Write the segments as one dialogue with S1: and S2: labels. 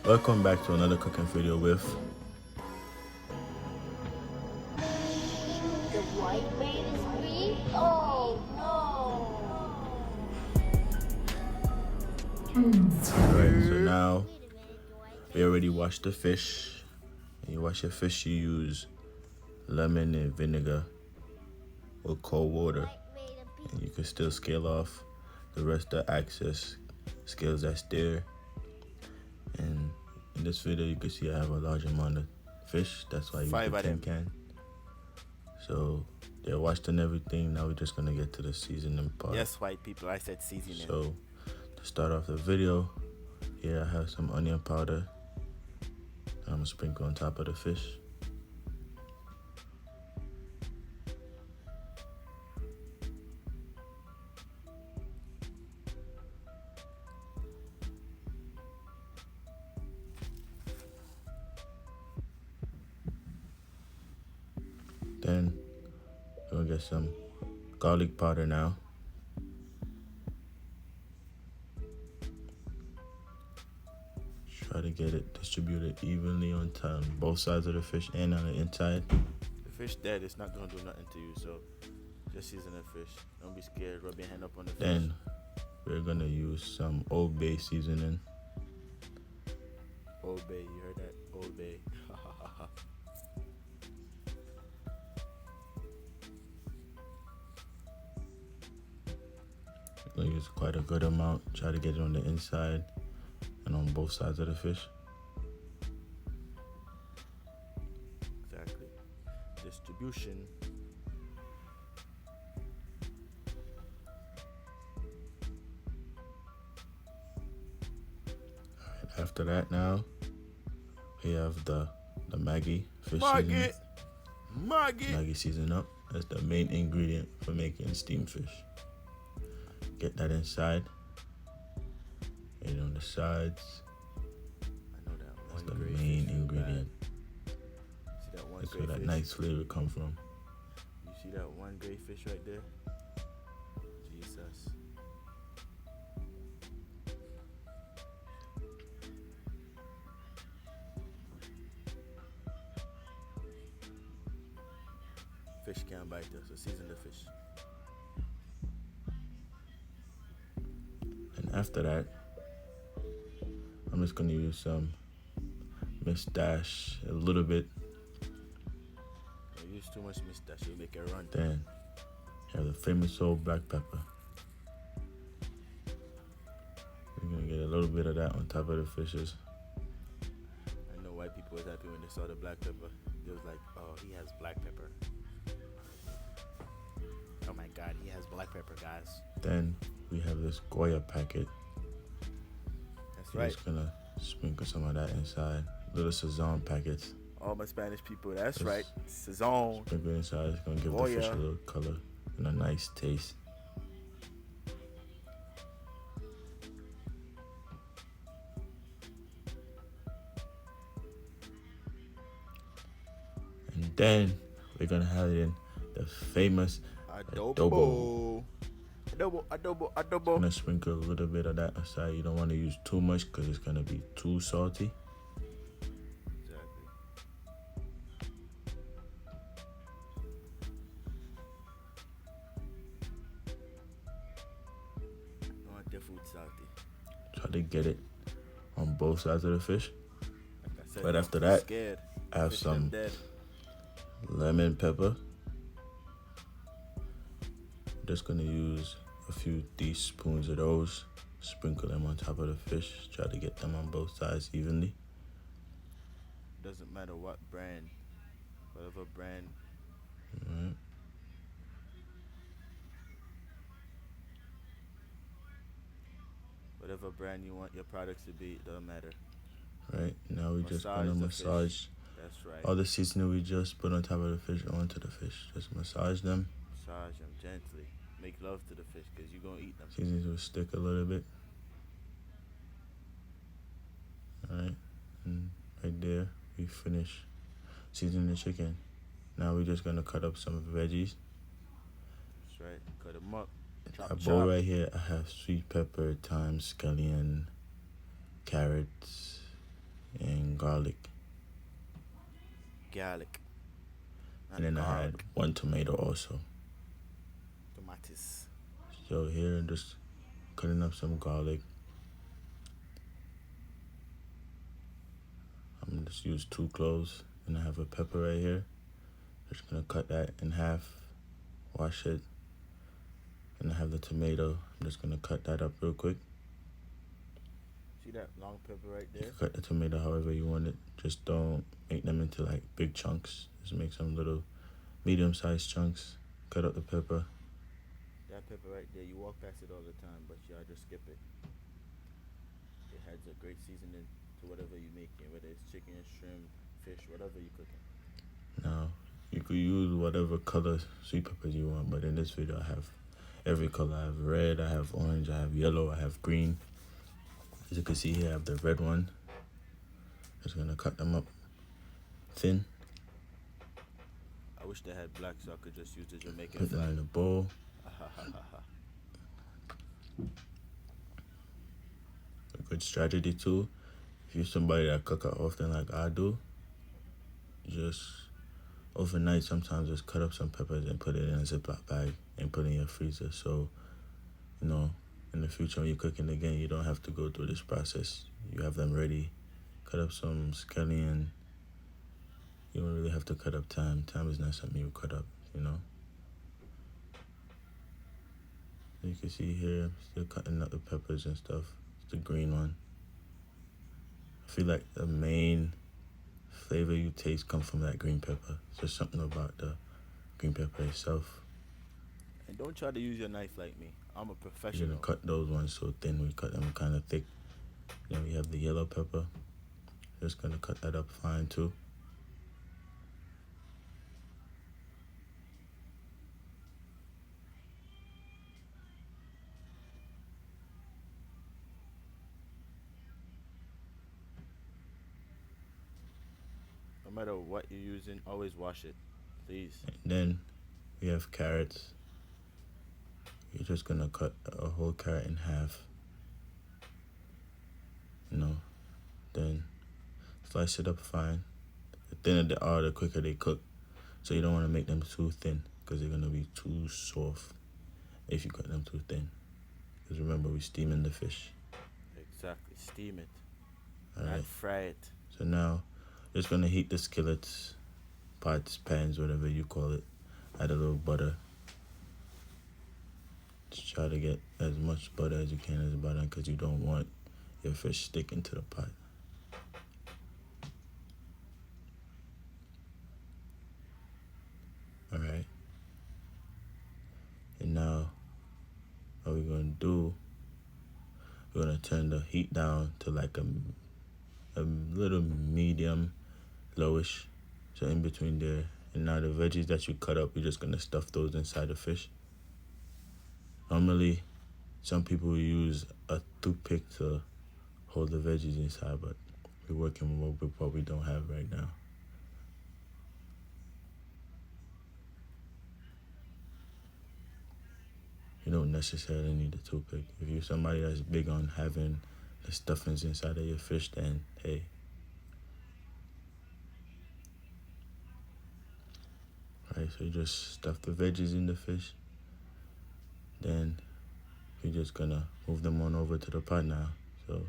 S1: Welcome back to another cooking video with
S2: The Dwightbeatz is free? Oh
S1: Alright, so now we already washed the fish. When you wash your fish, you use lemon and vinegar with cold water. And you can still scale off the rest of the excess scales that's there. And in this video you can see I have a large amount of fish. That's why you use the tin can. So they're washed and everything. Now we're just gonna get to the seasoning part.
S3: Yes, white people, I said seasoning.
S1: So to start off the video, here I have some onion powder that I'm gonna sprinkle on top of the fish. Then we're gonna get some garlic powder now. Try to get it distributed evenly on both sides of the fish and on the inside.
S3: The fish dead, it's not gonna do nothing to you, so just season the fish. Don't be scared, rub your hand up on the fish.
S1: Then we're gonna use some Old Bay seasoning.
S3: Old Bay, you heard that? Old Bay.
S1: We're gonna use quite a good amount. Try to get it on the inside and on both sides of the fish.
S3: Exactly. Distribution.
S1: Alright, after that now we have the Maggi fish seasoning. Maggi season up. That's the main ingredient for making steamed fish. Get that inside. Get it on the sides.
S3: I know that
S1: That's
S3: one
S1: the
S3: gray
S1: main
S3: fish is
S1: ingredient.
S3: bad. See that one
S1: That's
S3: gray
S1: where that
S3: fish?
S1: nice flavor come from.
S3: You see that one gray fish right there? Jesus. Fish can't bite though, so season the fish.
S1: And after that, I'm just gonna use some mustache, a little bit.
S3: Don't use too much mustache, you make it run.
S1: Then you have the famous old black pepper. We're gonna get a little bit of that on top of the fishes.
S3: I know white people was happy when they saw the black pepper. They was like, oh, he has black pepper. Oh my God, he has black pepper, guys.
S1: Then we have this Goya packet.
S3: That's
S1: We're
S3: right.
S1: just gonna sprinkle some of that inside. Little Sazon packets.
S3: All my Spanish people, that's right. Sazon.
S1: Sprinkle inside. It's gonna give the fish a little color and a nice taste. And then we're gonna have it in the famous adobo.
S3: Adobo.
S1: I'm gonna sprinkle a little bit of that aside. You don't want to use too much because it's gonna be too salty.
S3: Exactly. I want their food salty.
S1: Try to get it on both sides of the fish.
S3: Like I said,
S1: But
S3: don't
S1: after
S3: be
S1: that,
S3: scared.
S1: I have
S3: Fish
S1: some
S3: them dead.
S1: lemon pepper. I'm just gonna use a few teaspoons of those. Sprinkle them on top of the fish. Try to get them on both sides evenly.
S3: Doesn't matter what brand, whatever brand.
S1: Alright.
S3: Whatever brand you want your products to be, it doesn't matter.
S1: Right, now we're just gonna
S3: Massage the
S1: massage
S3: fish. That's right.
S1: all the seasoning we just put on top of the fish onto the fish. Just massage them.
S3: Massage them gently. Make love to the fish because you're going to eat them.
S1: Seasonings will stick a little bit. Alright, and right there we finish seasoning the chicken. Now we're just gonna cut up some veggies.
S3: That's right. Cut them up.
S1: A bowl right here, I have sweet pepper, thyme, scallion, carrots, garlic.
S3: Garlic.
S1: And then I had 1 tomato also.
S3: Tomatoes.
S1: So here, just cutting up some garlic. I'm gonna just use 2 cloves, and I have a pepper right here. Just gonna cut that in half, wash it, and I have the tomato. I'm just gonna cut that up real quick.
S3: See that long pepper right
S1: You
S3: there?
S1: can cut the tomato however you want it. Just don't make them into like big chunks. Just make some little medium-sized chunks. Cut up the pepper.
S3: That pepper right there, you walk past it all the time, but y'all just skip it. It has a great seasoning to whatever you're making, whether it's chicken, shrimp, fish, whatever you're cooking.
S1: Now, you could use whatever color sweet peppers you want, but in this video I have every color. I have red, I have orange, I have yellow, I have green. As you can see here, I have the red one. Just gonna cut them up thin.
S3: I wish they had black so I could just use the Jamaican
S1: Put them
S3: flag.
S1: in a bowl. A good strategy too, if you're somebody that cook out often like I do, just overnight sometimes just cut up some peppers and put it in a Ziploc bag and put it in your freezer. So, you know, in the future when you're cooking again, you don't have to go through this process. You have them ready. Cut up some scallion. You don't really have to cut up thyme. Thyme is not something you cut up, you know. You can see here, I'm still cutting up the peppers and stuff. It's the green one. I feel like the main flavor you taste comes from that green pepper. It's just something about the green pepper itself.
S3: And don't try to use your knife like me. I'm a
S1: You're
S3: professional.
S1: gonna cut those ones so thin. We cut them kind of thick. Then we have the yellow pepper. Just gonna cut that up fine too.
S3: No matter what you're using, always wash it, please.
S1: And then we have carrots. You're just gonna cut a whole carrot in half. You know, then slice it up fine. The thinner they are, the quicker they cook. So you don't want to make them too thin because they're gonna be too soft if you cut them too thin. Because remember, we're steaming the fish.
S3: Exactly. Steam it.
S1: All
S3: Not
S1: right.
S3: fry it.
S1: So now, just gonna heat the skillets, pots, pans, whatever you call it. Add a little butter. Just try to get as much butter as you can as butter because you don't want your fish sticking to the pot. All right. And now, what we're gonna do, we're gonna turn the heat down to like a little medium, lowish, so in between there. And now the veggies that you cut up, you're just gonna stuff those inside the fish. Normally, some people use a toothpick to hold the veggies inside, but we're working with what we don't have right now. You don't necessarily need a toothpick. If you're somebody that's big on having the stuffings inside of your fish, then hey. Right, so you just stuff the veggies in the fish. Then you're just gonna move them on over to the pot now. So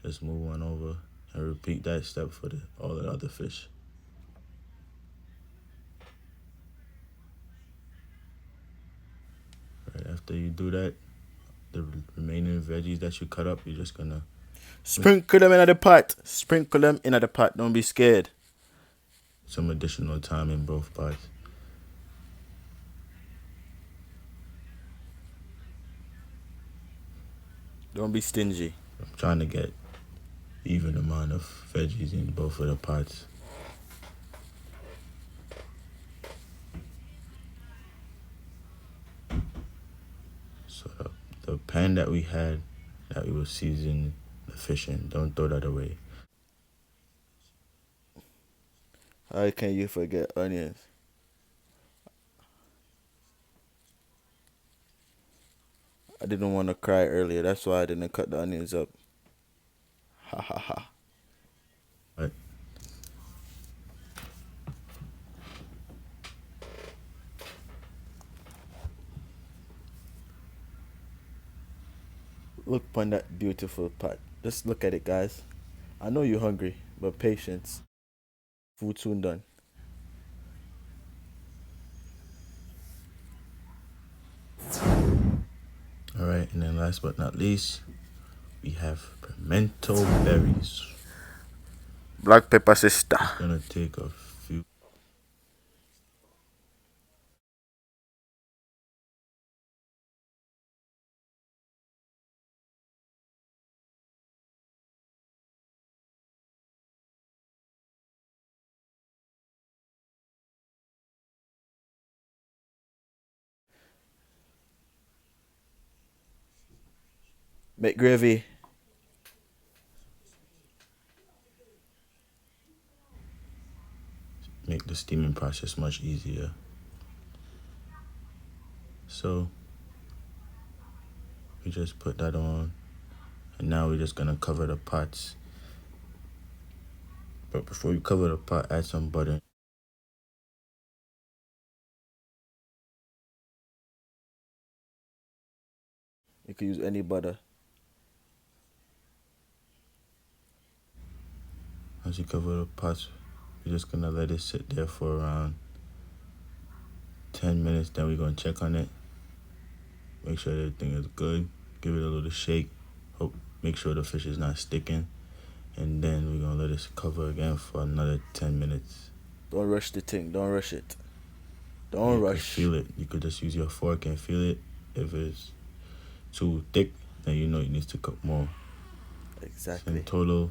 S1: just move one over and repeat that step for all the other fish. Right, after you do that, the remaining veggies that you cut up, you're just gonna
S3: Sprinkle them in the pot. Sprinkle them in the pot. Don't be scared.
S1: some additional time in both pots.
S3: Don't be stingy.
S1: I'm trying to get even amount of veggies in both of the pots. So the pan that we had, that we were seasoning the fish in, don't throw that away.
S3: How can you forget onions? I didn't want to cry earlier. That's why I didn't cut the onions up. Ha ha ha.
S1: But
S3: Look upon that beautiful pot. Just look at it, guys. I know you're hungry, but patience. Food soon done.
S1: All right, and then last but not least, we have pimento berries.
S3: Black pepper sister.
S1: Gonna take a few.
S3: Make gravy.
S1: Make the steaming process much easier. So we just put that on, and now we're just gonna cover the pots. But before you cover the pot, add some butter.
S3: You can use any butter.
S1: Once you cover the pots, we're just gonna let it sit there for around 10 minutes. Then we're gonna check on it. Make sure everything is good. Give it a little shake. Make sure the fish is not sticking. And then we're gonna let it cover again for another 10 minutes.
S3: Don't rush the thing. Don't rush it.
S1: You
S3: Don't
S1: could
S3: rush.
S1: feel it. You could just use your fork and feel it. If it's too thick, then you know it needs to cook more. So
S3: Exactly.
S1: in total,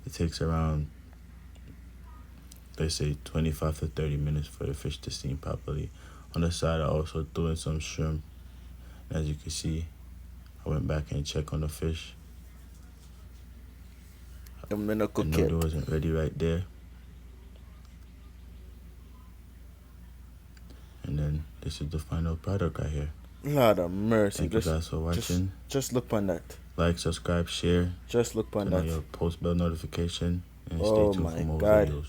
S1: it takes around, let's say, 25 to 30 minutes for the fish to steam properly. On the side, I also threw in some shrimp. As you can see, I went back and checked on the fish.
S3: I'm gonna
S1: The
S3: cook
S1: noodle
S3: it.
S1: wasn't ready right there. And then this is the final product right here.
S3: Lord of mercy.
S1: Thank you guys for watching.
S3: Just look on that.
S1: Like, subscribe, share,
S3: Just look on
S1: turn on
S3: that.
S1: your post bell notification, and
S3: Oh
S1: stay tuned
S3: my
S1: for more
S3: God.
S1: videos.